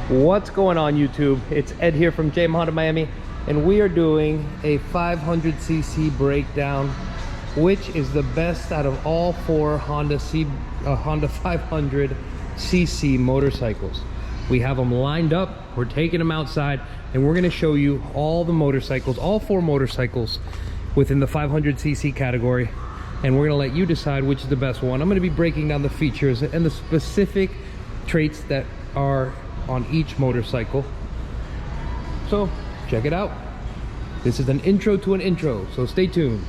What's going on, YouTube? It's Ed here from Honda Miami, and we are doing a 500cc breakdown, which is the best out of all four Honda 500cc motorcycles. We have them lined up, we're taking them outside, and we're going to show you all the motorcycles, all four motorcycles within the 500cc category, and we're going to let you decide which is the best one. I'm going to be breaking down the features and the specific traits that are on each motorcycle. So check it out. This is an intro to an intro, so stay tuned.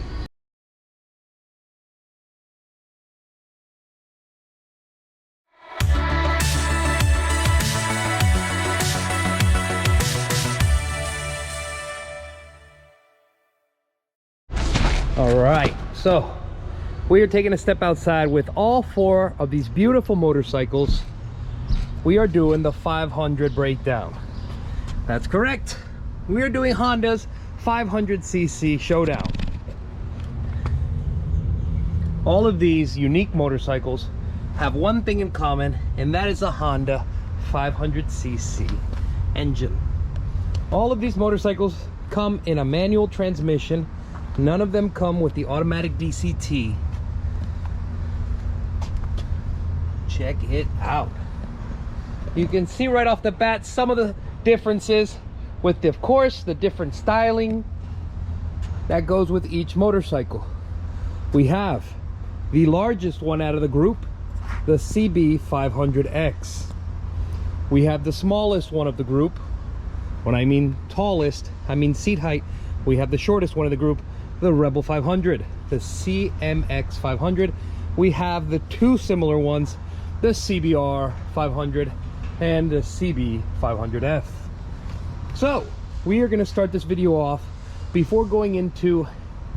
All right, so we are taking a step outside with all four of these beautiful motorcycles. We are doing the 500 breakdown. That's correct. We are doing Honda's 500cc showdown. All of these unique motorcycles have one thing in common, and that is a Honda 500cc engine. All of these motorcycles come in a manual transmission. None of them come with the automatic DCT. Check it out. You can see right off the bat some of the differences with, of course, the different styling that goes with each motorcycle. We have the largest one out of the group, the CB500X. We have the smallest one of the group. When I mean tallest, I mean seat height. We have the shortest one of the group, the Rebel 500, the CMX500. We have the two similar ones, the CBR500 and the CB500F. So we are going to start this video off. Before going into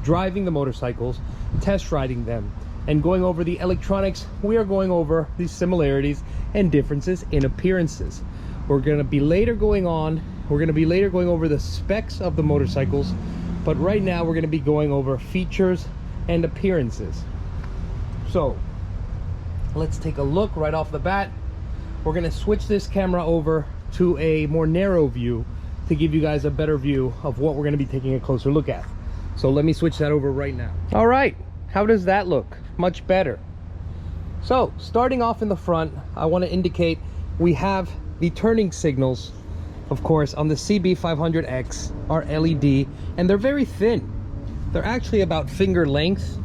driving the motorcycles, test riding them, and going over the electronics, we are going over the similarities and differences in appearances. We're going to be later going over the specs of the motorcycles, but right now we're going to be going over features and appearances. So let's take a look right off the bat. We're going to switch this camera over to a more narrow view to give you guys a better view of what we're going to be taking a closer look at. So let me switch that over right now. All right, how does that look? Much better. So starting off in the front, I want to indicate we have the turning signals, of course, on the CB500X are LED, and they're very thin. They're actually about finger length,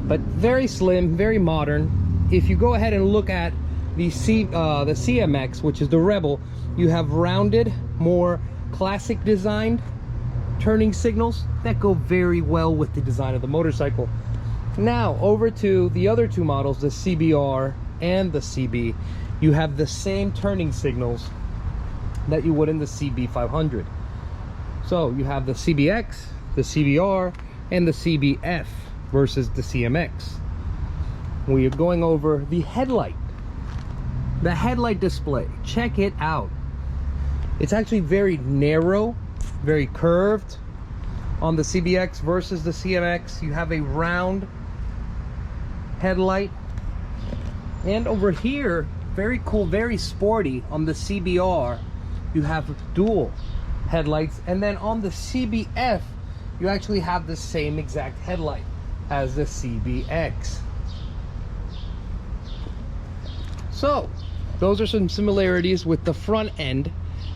but very slim, very modern. If you go ahead and look at the CMX, which is the Rebel, you have rounded, more classic designed turning signals that go very well with the design of the motorcycle. Now over to the other two models, the CBR and the CB, you have the same turning signals that you would in the CB500. So you have the CBX, the CBR, and the CBF versus the CMX. We are going over the headlight. The headlight display, check it out. It's actually very narrow, very curved. On the CBX versus the CMX, you have a round headlight. And over here, very cool, very sporty, on the CBR, you have dual headlights. And then on the CBF, you actually have the same exact headlight as the CBX. So those are some similarities with the front end.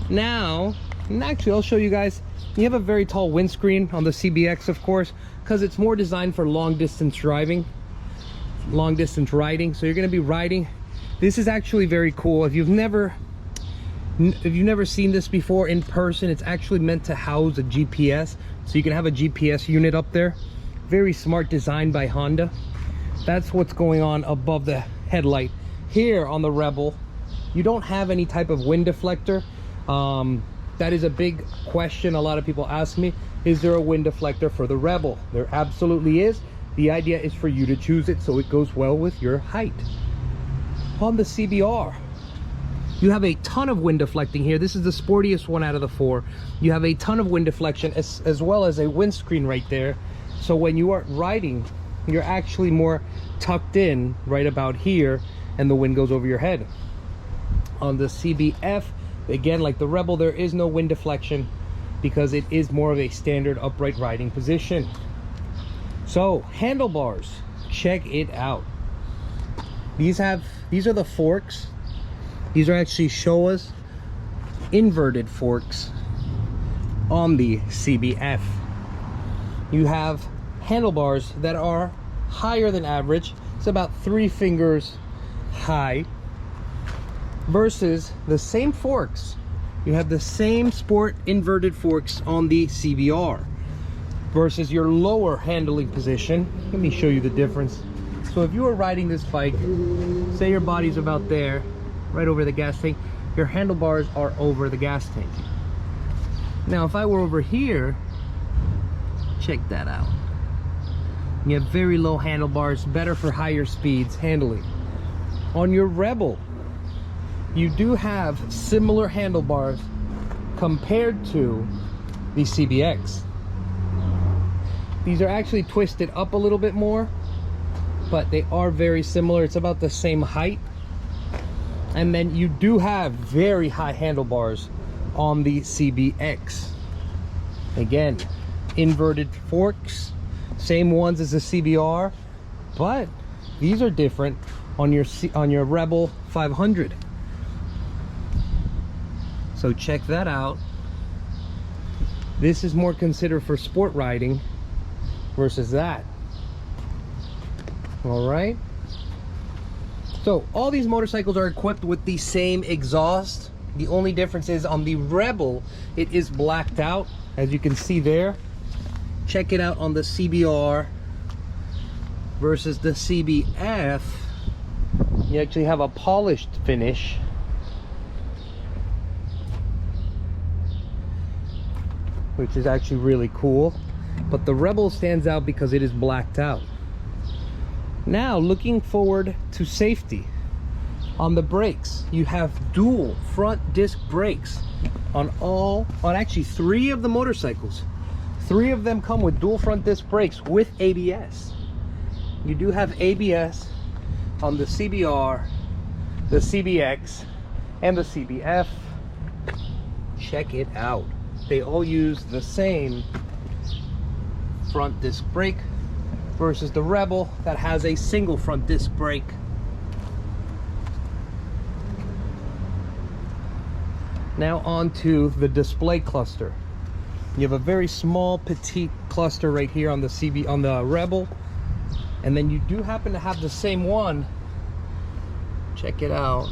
Now, and actually I'll show you guys, you have a very tall windscreen on the CBX, of course, because it's more designed for long distance driving, long distance riding. So you're going to be riding. This is actually very cool. If you've never seen this before in person, it's actually meant to house a GPS, so you can have a GPS unit up there. Very smart design by Honda. That's what's going on above the headlight. Here on the Rebel, you don't have any type of wind deflector. That is a big question a lot of people ask me. Is there a wind deflector for the Rebel? There absolutely is. The idea is for you to choose it so it goes well with your height. On the CBR, you have a ton of wind deflecting here. This is the sportiest one out of the four. You have a ton of wind deflection as well as a windscreen right there. So when you are riding, you're actually more tucked in right about here, and the wind goes over your head. On the CBF, Again, like the Rebel, there is no wind deflection because it is more of a standard upright riding position. So handlebars, check it out. These are the forks. These are actually Showa's inverted forks on the CBF. You have handlebars that are higher than average. It's about 3 fingers high, versus the same forks. You have the same sport inverted forks on the CBR versus your lower handling position. Let me show you the difference. So if you were riding this bike, say your body's about there, right over the gas tank, your handlebars are over the gas tank. Now if I were over here, check that out. You have very low handlebars, better for higher speeds handling. On your Rebel, you do have similar handlebars compared to the CBX. These are actually twisted up a little bit more, but they are very similar. It's about the same height. And then you do have very high handlebars on the CBX. Again, inverted forks, same ones as the CBR, but these are different on your Rebel 500. So check that out. This is more considered for sport riding versus that. All right. So all these motorcycles are equipped with the same exhaust. The only difference is on the Rebel, it is blacked out, as you can see there. Check it out on the CBR versus the CBF. You actually have a polished finish. Which is actually really cool. But the Rebel stands out because it is blacked out. Now, looking forward to safety. On the brakes, you have dual front disc brakes on actually 3 of the motorcycles. 3 of them come with dual front disc brakes with ABS. You do have ABS on the CBR, the CBX, and the CBF. Check it out. They all use the same front disc brake versus the Rebel that has a single front disc brake. Now on to the display cluster. You have a very small petite cluster right here on the Rebel, and then you do happen to have the same one, check it out,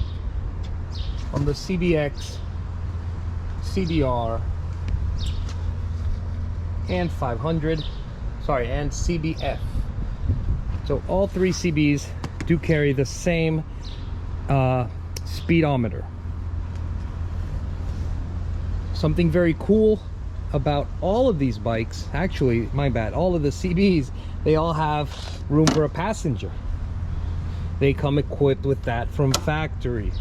on the CBX, CBR, and 500, and CBF. So all 3 CBs do carry the same speedometer. Something very cool about all of these bikes, actually, my bad, all of the CBs, they all have room for a passenger. They come equipped with that from factory.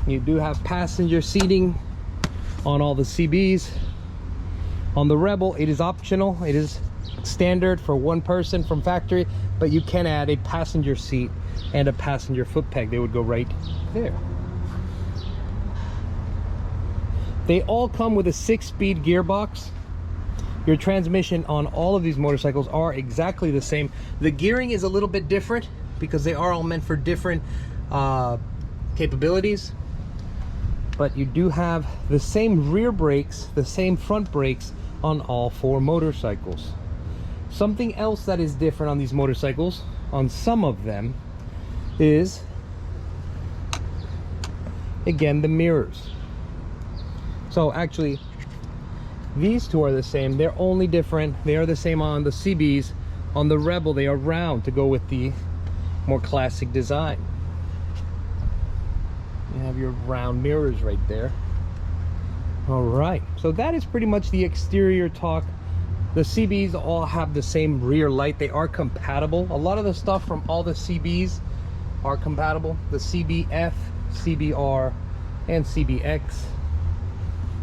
You do have passenger seating on all the CBs. On the Rebel, it is optional. It is standard for 1 person from factory, but you can add a passenger seat and a passenger foot peg. They would go right there. They all come with a 6-speed gearbox. Your transmission on all of these motorcycles are exactly the same. The gearing is a little bit different because they are all meant for different capabilities. But you do have the same rear brakes, the same front brakes on all 4 motorcycles. Something else that is different on these motorcycles, on some of them, is again the mirrors. So actually these 2 are the same. They're only different. They are the same on the CBs. On the Rebel, they are round to go with the more classic design. You have your round mirrors right there. All right, so that is pretty much the exterior talk. The CBs all have the same rear light. They are compatible. A lot of the stuff from all the CBs are compatible. The CBF, CBR, and CBX,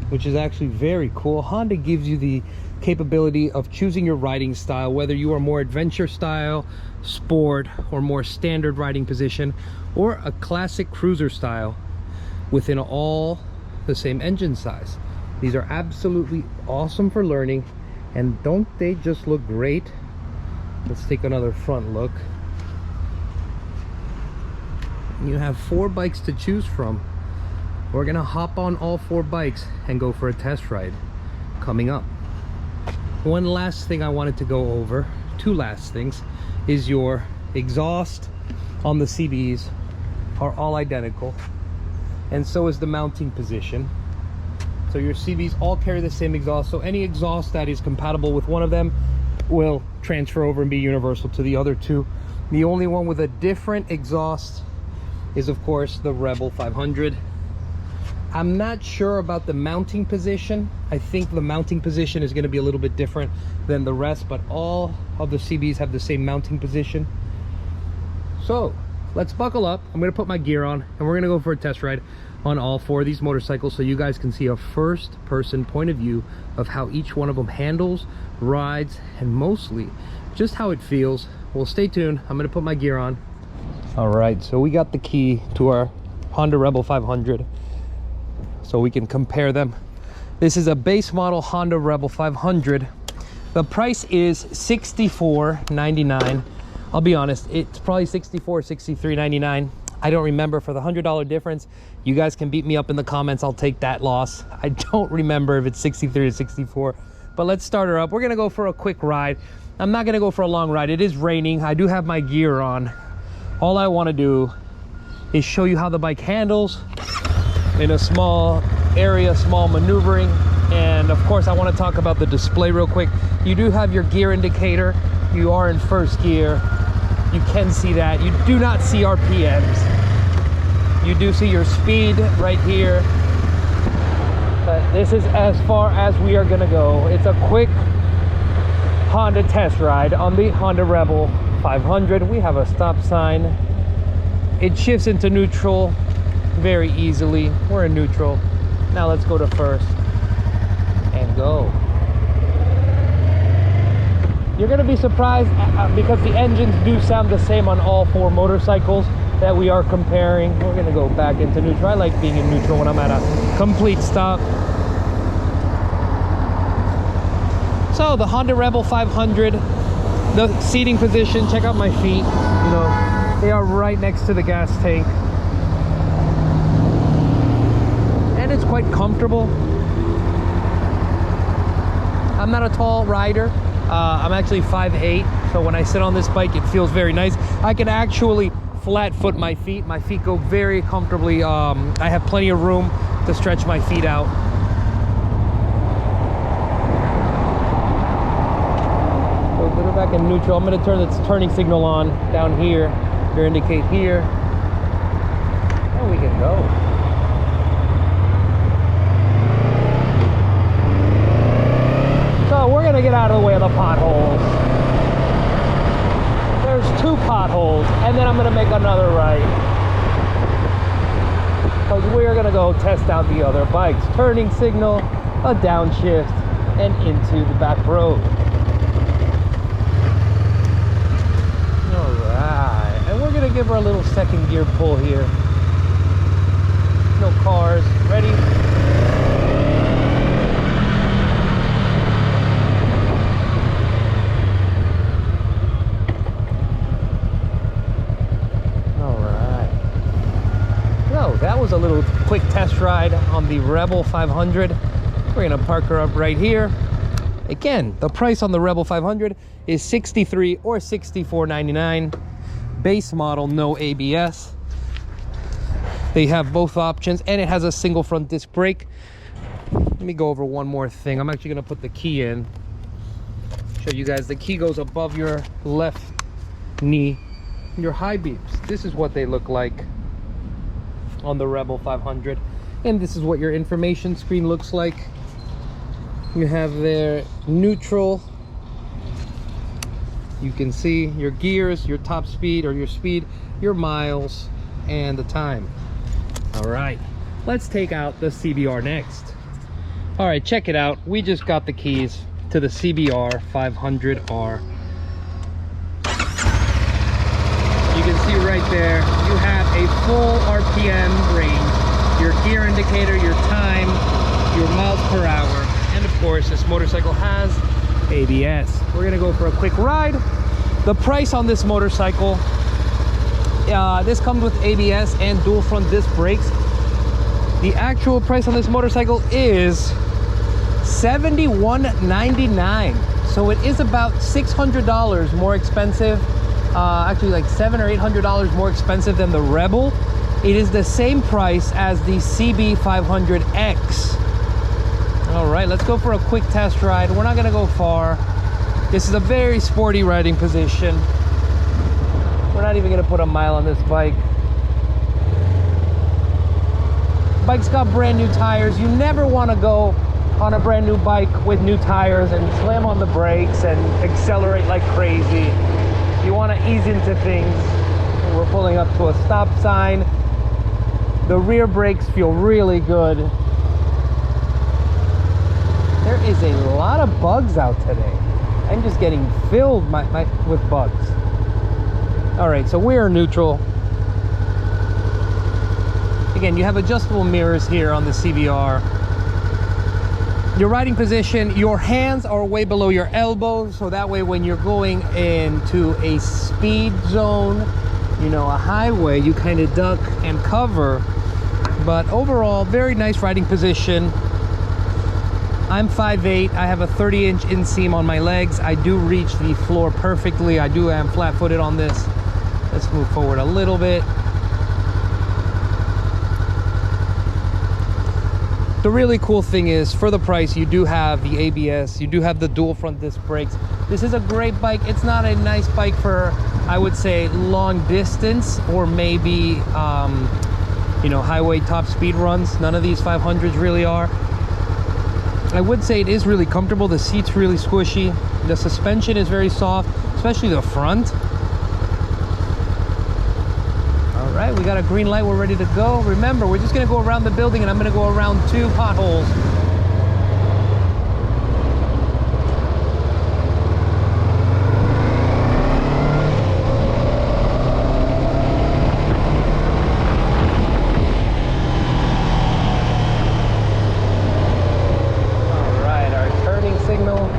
which is actually very cool. Honda gives you the capability of choosing your riding style, whether you are more adventure style, sport, or more standard riding position, or a classic cruiser style within all the same engine size. These are absolutely awesome for learning, and don't they just look great? Let's take another front look. You have 4 bikes to choose from. We're gonna hop on all 4 bikes and go for a test ride coming up. One last thing I wanted to go over, 2 last things, is your exhaust on the CBs are all identical, and so is the mounting position. So your CBs all carry the same exhaust, so any exhaust that is compatible with one of them will transfer over and be universal to the other 2. The only one with a different exhaust is of course the Rebel 500. I'm not sure about the mounting position. I think the mounting position is going to be a little bit different than the rest, but all of the CBs have the same mounting position. So let's buckle up. I'm going to put my gear on and we're going to go for a test ride on all 4 of these motorcycles, so you guys can see a first person point of view of how each one of them handles, rides, and mostly just how it feels. Well, stay tuned. I'm going to put my gear on. All right, so we got the key to our Honda Rebel 500 so we can compare them. This is a base model Honda Rebel 500. The price is $64.99. I'll be honest, it's probably $63.99. I don't remember. For the $100 difference, you guys can beat me up in the comments. I'll take that loss. I don't remember if it's 63 or 64, but let's start her up. We're gonna go for a quick ride. I'm not gonna go for a long ride. It is raining. I do have my gear on. All I want to do is show you how the bike handles in a small area, small maneuvering, and of course I want to talk about the display real quick. You do have your gear indicator. You are in first gear. You can see that. You do not see RPMs. You do see your speed right here, but this is as far as we are gonna go. It's a quick Honda test ride on the Honda Rebel 500. We have a stop sign. It shifts into neutral very easily. We're in neutral. Now let's go to first and go. You're gonna be surprised because the engines do sound the same on all 4 motorcycles that we are comparing. We're gonna go back into neutral. I like being in neutral when I'm at a complete stop. So the Honda Rebel 500, the seating position, check out my feet. You know, they are right next to the gas tank. And it's quite comfortable. I'm not a tall rider. I'm actually 5'8", so when I sit on this bike, it feels very nice. I can actually flat foot my feet. My feet go very comfortably. I have plenty of room to stretch my feet out. So put it back in neutral. I'm going to turn the turning signal on down here to indicate here. And we can go. So we're gonna get out of the way of the potholes. There's 2 potholes, and then I'm gonna make another right, because we're gonna go test out the other bikes. Turning signal, a downshift, and into the back road. All right, and we're gonna give her a little second gear pull here. No cars. Ready? That was a little quick test ride on the Rebel 500. We're gonna park her up right here. Again, the price on the Rebel 500 is $63 or $64.99. Base model, no ABS. They have both options, and it has a single front disc brake. Let me go over one more thing. I'm actually gonna put the key in. Show you guys, the key goes above your left knee. Your high beams, this is what they look like on the Rebel 500, and this is what your information screen looks like. You have their neutral. You can see your gears, your top speed or your speed, your miles, and the time. All right, let's take out the CBR next. All right, check it out. We just got the keys to the CBR500R. You can see right there, you have a full RPM range your gear indicator, your time, your miles per hour, and of course this motorcycle has ABS. We're gonna go for a quick ride. The price on this motorcycle, this comes with ABS and dual front disc brakes. The actual price on this motorcycle is $71.99. So it is about $600 more expensive, actually like $700 or $800 more expensive than the Rebel. It is the same price as the CB500X. All right, let's go for a quick test ride. We're not gonna go far. This is a very sporty riding position. We're not even gonna put a mile on this bike. Bike's got brand new tires. You never wanna go on a brand new bike with new tires and slam on the brakes and accelerate like crazy. You wanna ease into things. We're pulling up to a stop sign. The rear brakes feel really good. There is a lot of bugs out today. I'm just getting filled with bugs. All right, so we're neutral. Again, you have adjustable mirrors here on the CBR. Your riding position, your hands are way below your elbows, so that way when you're going into a speed zone, you know, a highway, you kind of duck and cover. But overall, very nice riding position. I'm 5'8", I have a 30-inch inseam on my legs. I do reach the floor perfectly. I am flat-footed on this. Let's move forward a little bit. The really cool thing is, for the price, you do have the ABS, you do have the dual front disc brakes. This is a great bike. It's not a nice bike for, I would say, long distance or maybe, you know, highway top speed runs. None of these 500s really are. I would say it is really comfortable. The seat's really squishy. The suspension is very soft, especially the front. All right, we got a green light. We're ready to go. Remember, we're just gonna go around the building and I'm gonna go around 2 potholes. All right, our turning signal.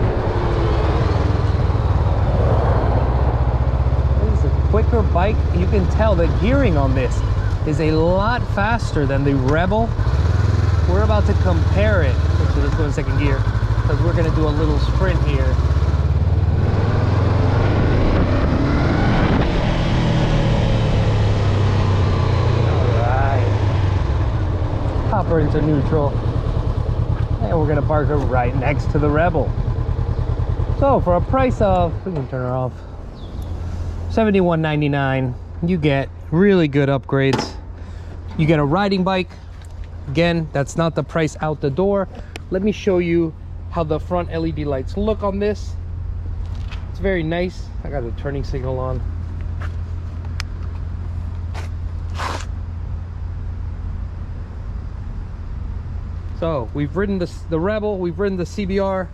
This is a quicker bike. You can tell the gearing on this is a lot faster than the Rebel. We're about to compare it. Actually, let's go in second gear because we're going to do a little sprint here. All right. Pop her into neutral. And we're going to park her right next to the Rebel. So for a price of, we can turn her off, $71.99, you get really good upgrades. You get a riding bike. Again, that's not the price out the door. Let me show you how the front LED lights look on this. It's very nice. I got a turning signal on. So we've ridden the Rebel, we've ridden the CBR.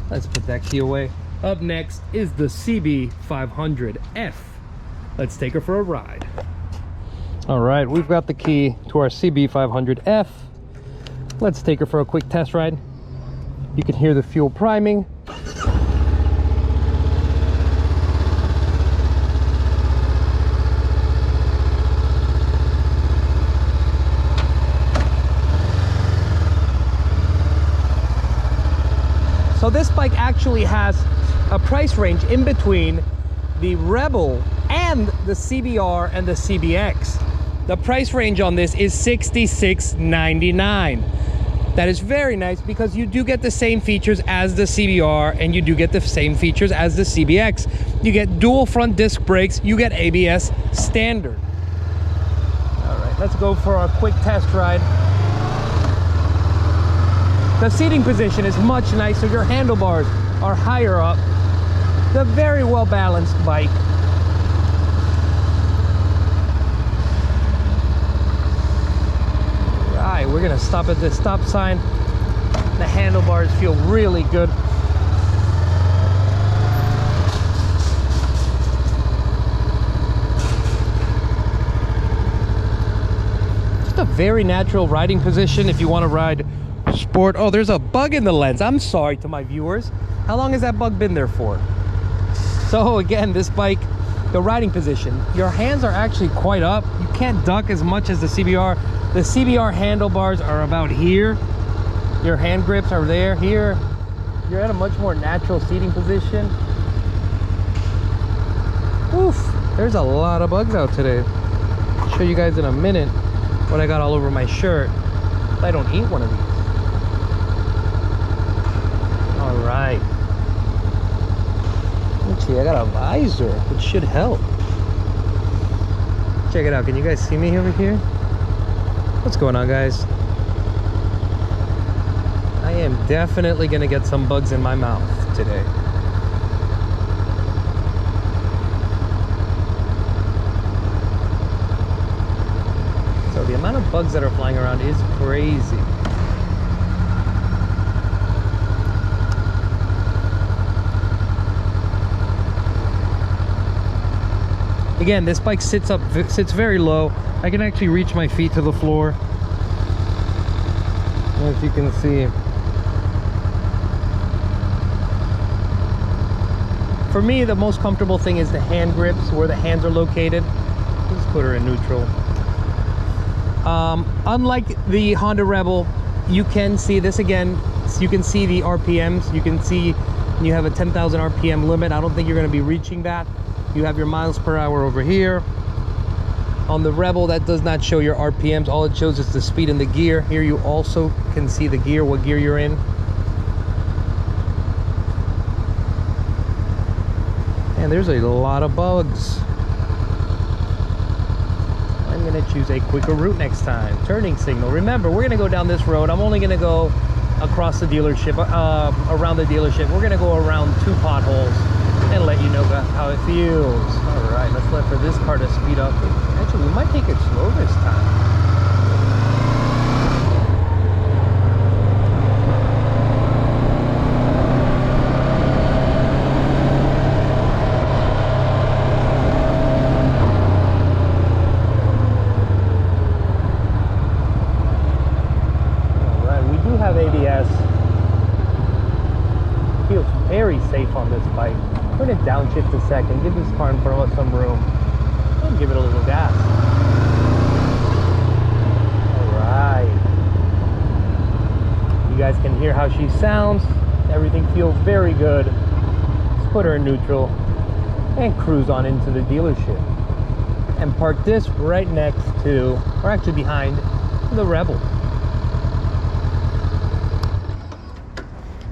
Let's put that key away. Up next is the CB500F. Let's take her for a ride. All right, we've got the key to our CB500F. Let's take her for a quick test ride. You can hear the fuel priming. So this bike actually has a price range in between the Rebel and the CBR and the CBX. The price range on this is $66.99. That is very nice because you do get the same features as the CBR and you do get the same features as the CBX. You get dual front disc brakes, you get ABS standard. All right, let's go for a quick test ride. The seating position is much nicer. Your handlebars are higher up. It's a very well balanced bike. Alright, we're gonna stop at this stop sign. The handlebars feel really good. Just a very natural riding position if you want to ride sport. Oh, there's a bug in the lens. I'm sorry to my viewers. How long has that bug been there for? So again, this bike, the riding position, your hands are actually quite up. You can't duck as much as the CBR. The CBR handlebars are about here. Your hand grips are there. Here, you're at a much more natural seating position. Oof, there's a lot of bugs out today. I'll show you guys in a minute what I got all over my shirt. I don't eat one of these. All right. Let's see, I got a visor, which should help. Check it out. Can you guys see me over here? What's going on, guys? I am definitely gonna get some bugs in my mouth today. So the amount of bugs that are flying around is crazy. Again, this bike sits very low. I can actually reach my feet to the floor, as you can see. For me, the most comfortable thing is the hand grips, where the hands are located. Let's put her in neutral. Unlike the Honda Rebel, you can see this again. You can see the RPMs. You can see you have a 10,000 RPM limit. I don't think you're going to be reaching that. You have your miles per hour over here. On the Rebel, that does not show your RPMs. All it shows is the speed and the gear. Here you also can see the gear, what gear you're in. And there's a lot of bugs. I'm gonna choose a quicker route next time. Turning signal. Remember, we're gonna go down this road. I'm only gonna go across the dealership, around the dealership. We're gonna go around 2 potholes and let you know how it feels. All right, let's let for this car to speed up. Actually, we might take it slow this time. All right, we do have ABS. Feels very safe on this bike. Turn it downshift a second, give this car in front of us some room, and give it a little gas. Alright. You guys can hear how she sounds. Everything feels very good. Let's put her in neutral and cruise on into the dealership. And park this right next to, or actually behind, the Rebel.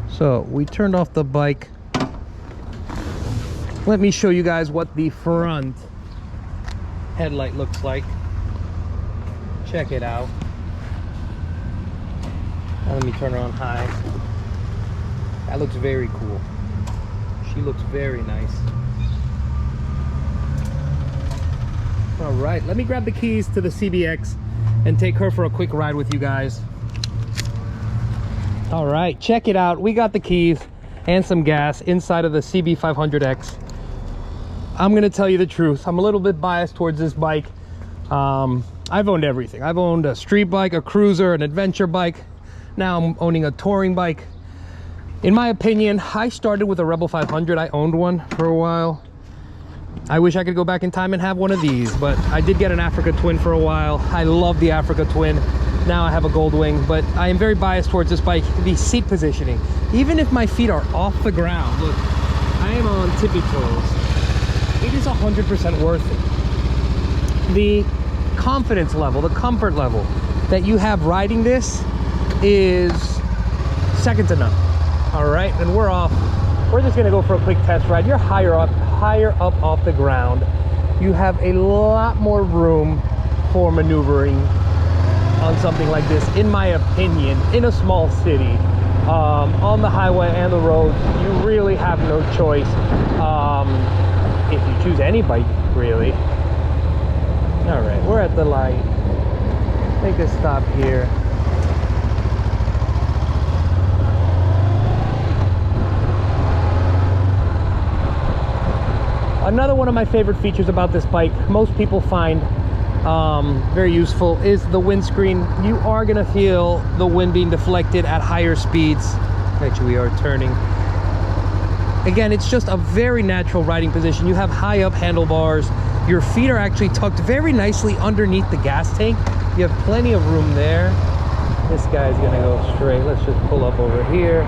So we turned off the bike. Let me show you guys what the front headlight looks like. Check it out. Now let me turn her on high. That looks very cool. She looks very nice. All right, let me grab the keys to the CBX and take her for a quick ride with you guys. All right, check it out. We got the keys and some gas inside of the CB500X. I'm gonna tell you the truth. I'm a little bit biased towards this bike. I've owned everything. I've owned a street bike, a cruiser, an adventure bike. Now I'm owning a touring bike. In my opinion, I started with a Rebel 500. I owned one for a while. I wish I could go back in time and have one of these, but I did get an Africa Twin for a while. I love the Africa Twin. Now I have a Goldwing, but I am very biased towards this bike. The seat positioning, even if my feet are off the ground, look, I am on tippy toes. It is 100% worth it. The confidence level, the comfort level that you have riding this is second to none. All right, and we're off. We're just gonna go for a quick test ride. You're higher up off the ground. You have a lot more room for maneuvering on something like this, in my opinion, in a small city. On the highway and the roads, you really have no choice. If you choose any bike, really. All right, we're at the light. Make a stop here. Another one of my favorite features about this bike, most people find very useful, is the windscreen. You are gonna feel the wind being deflected at higher speeds. Actually, we are turning. Again, it's just a very natural riding position. You have high up handlebars. Your feet are actually tucked very nicely underneath the gas tank. You have plenty of room there. This guy's gonna go straight. Let's just pull up over here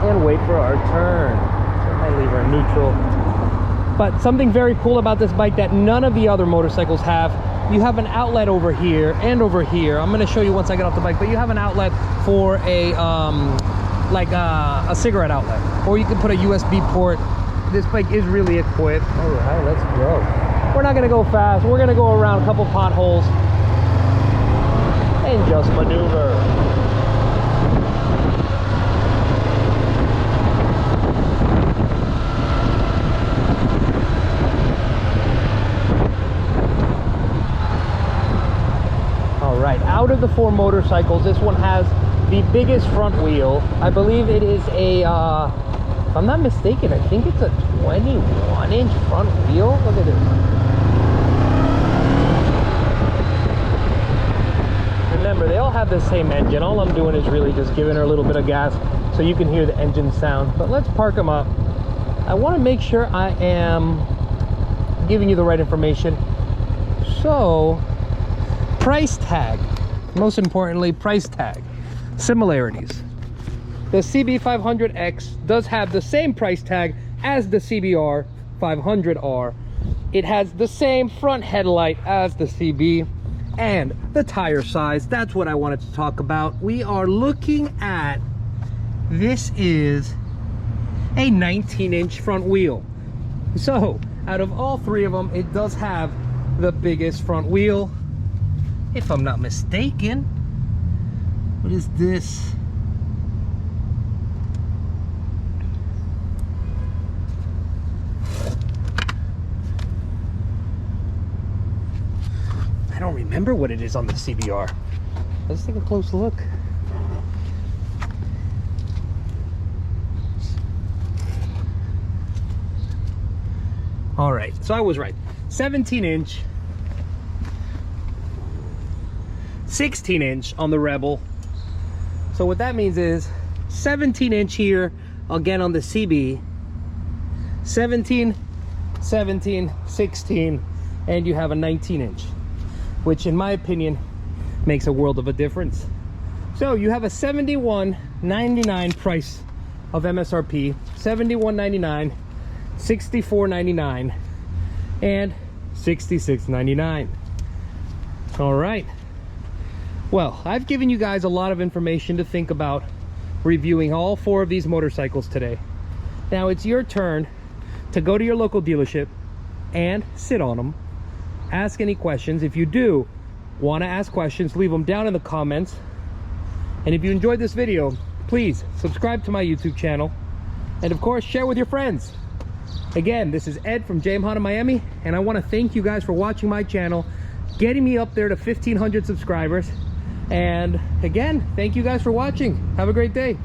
and wait for our turn. So I leave our neutral. But something very cool about this bike that none of the other motorcycles have, you have an outlet over here and over here. I'm gonna show you once I get off the bike, but you have an outlet for a cigarette outlet, or you can put a USB port. This bike is really equipped. All right, let's go. We're not gonna go fast. We're gonna go around a couple potholes and just maneuver. All right, out of the 4 motorcycles, this one has the biggest front wheel. I believe it is a, if I'm not mistaken, I think it's a 21-inch front wheel. Look at this. Remember, they all have the same engine. All I'm doing is really just giving her a little bit of gas so you can hear the engine sound. But let's park them up. I want to make sure I am giving you the right information. So, price tag. Most importantly, price tag. Similarities. The CB500X does have the same price tag as the CBR500R. It has the same front headlight as the CB, and the tire size. That's what I wanted to talk about. We are looking at, this is a 19-inch front wheel. So out of all 3 of them, it does have the biggest front wheel, if I'm not mistaken. What is this? I don't remember what it is on the CBR. Let's take a close look. All right, so I was right. 17-inch, 16-inch on the Rebel. So what that means is 17-inch here, again on the CB, 17, 17, 16, and you have a 19-inch, which in my opinion makes a world of a difference. So you have a $71.99 price of MSRP, $71.99, $64.99, and $66.99. All right. Well, I've given you guys a lot of information to think about reviewing all 4 of these motorcycles today. Now it's your turn to go to your local dealership and sit on them. Ask any questions. If you do want to ask questions, leave them down in the comments. And if you enjoyed this video, please subscribe to my YouTube channel. And of course, share with your friends. Again, this is Ed from JM Honda Miami, and I want to thank you guys for watching my channel, getting me up there to 1,500 subscribers. And again, thank you guys for watching. Have a great day.